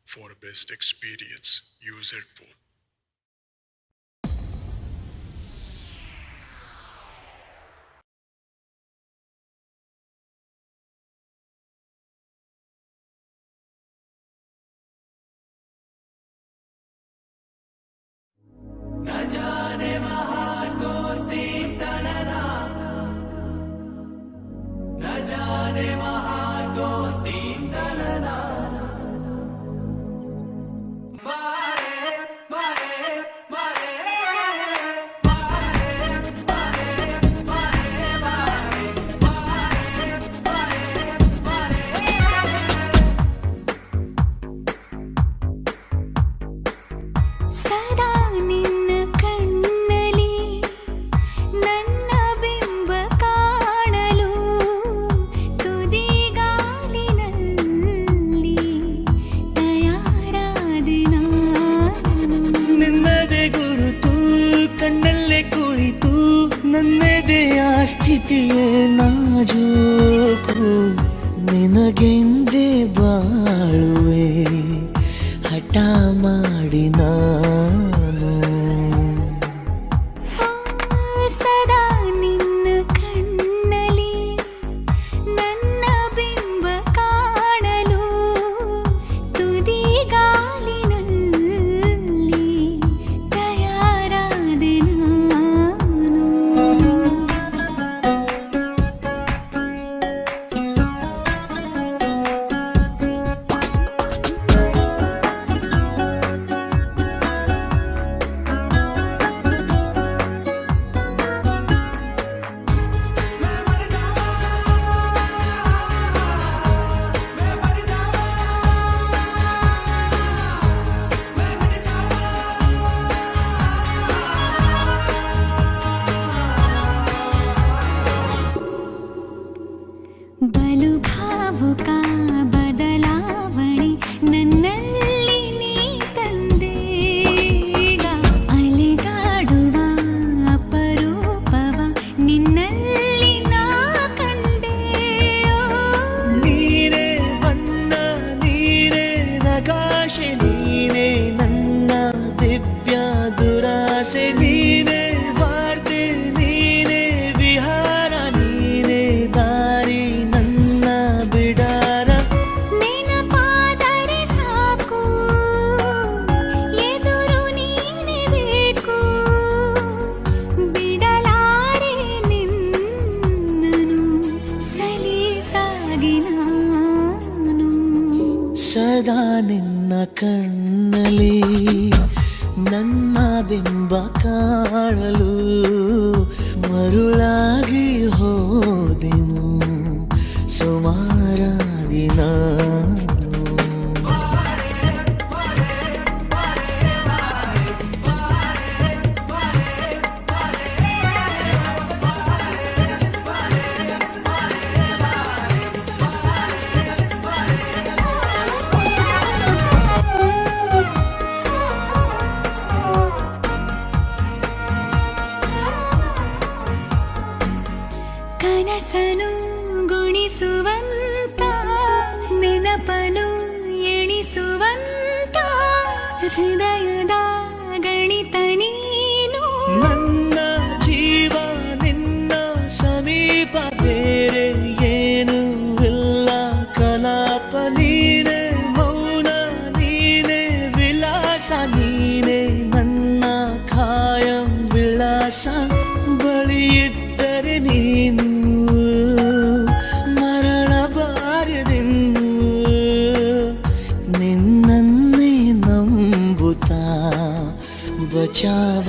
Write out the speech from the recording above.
For a best experience, use headphone. ಸದಾ ನಿನ್ನ ಕಣ್ಣಲಿ ನನ್ನ ಬಿಂಬ ಕಾಣಲು ತುದಿಗಾಲಿನಲ್ಲಿ ತಯಾರಾದೆ ನಾನು. ನಿನ್ನದೇ ಗುರುತು ಕಣ್ಣಲ್ಲೇ ಕುಳಿತು ನನ್ನದೆಯ ಸ್ಥಿತಿಯೇ ನಾಜೂಕು ನಿನಗೆಂದೇ ಬಾಳುವೆ ಹಠ ಮಾಡಿ ನಾನು. ಸದಾ ನಿನ್ನ ಕಣ್ಣಲಿ ನನ್ನ ಬಿಂಬ ಕಾಣಲು ತುದಿಗಾಲಿನಲ್ಲಿ ತಯಾರಾದೆ ನಾನು. ಬಲು ಭಾವುಕ ಬದಲಾವಣೆ ನನ್ನಲ್ಲಿ ನೀ ತಂದೆ. ಈಗ ಅಲೆದಾಡುವ ಅಪರೂಪವ ನಿನ್ನಲ್ಲಿ ನಾ ಕಂಡೆ. ನೀನೇ ಬಣ್ಣ ನೀನೇ ನಗಾಶೆ ನೀನೇ ನನ್ನ ದಿವ್ಯ ದುರಾಸೆ ನೀನೇ ವಾರ್ತೆ ನೀನೇ ವಿಹಾರ ನೀನೇ ದಾರಿ ನನ್ನ ಬಿಡಾರ. ನೆನಪಾದರೆ ಸಾಕು ಎದುರು ನೀನೇ ಬೇಕು. ಬಿಡಲಾರೆ ನಿನ್ನನು ಸಲೀಸಾಗಿ ನಾನು. ಸದಾ ನಿನ್ನ ಕಣ್ಣಲಿ ನನ್ನ ಬಿಂಬ ಕಾಣಲು ಮರುಳಾಗಿ ಹೋದೆನು ಸುಮಾರಾಗಿ ನಾನು. ಕನಸನು ಗುಣಿಸುವಂತ ನೆನಪನು ಎಣಿಸುವಂತ ಹೃದಯದ ಗಣಿತ ನೀನು. ನನ್ನ ಜೀವ ನಿನ್ನ ಸಮೀಪ ಬೇರೆ ಏನು ಇಲ್ಲ ಕಲಾಪ ನೀನೇ ಮೌನ ನೀನೇ ವಿಲಾಸ ನೀನೇ ನನ್ನ ಖಾಯಂ ವಿಳಾಸ. ಬಳಿಯಿದ್ದರೆ ನೀನು ಮರಳಬಾರದೆಂದು ನಿನ್ನನ್ನೇ ನಂಬುತ್ತಾ ಬಚಾವ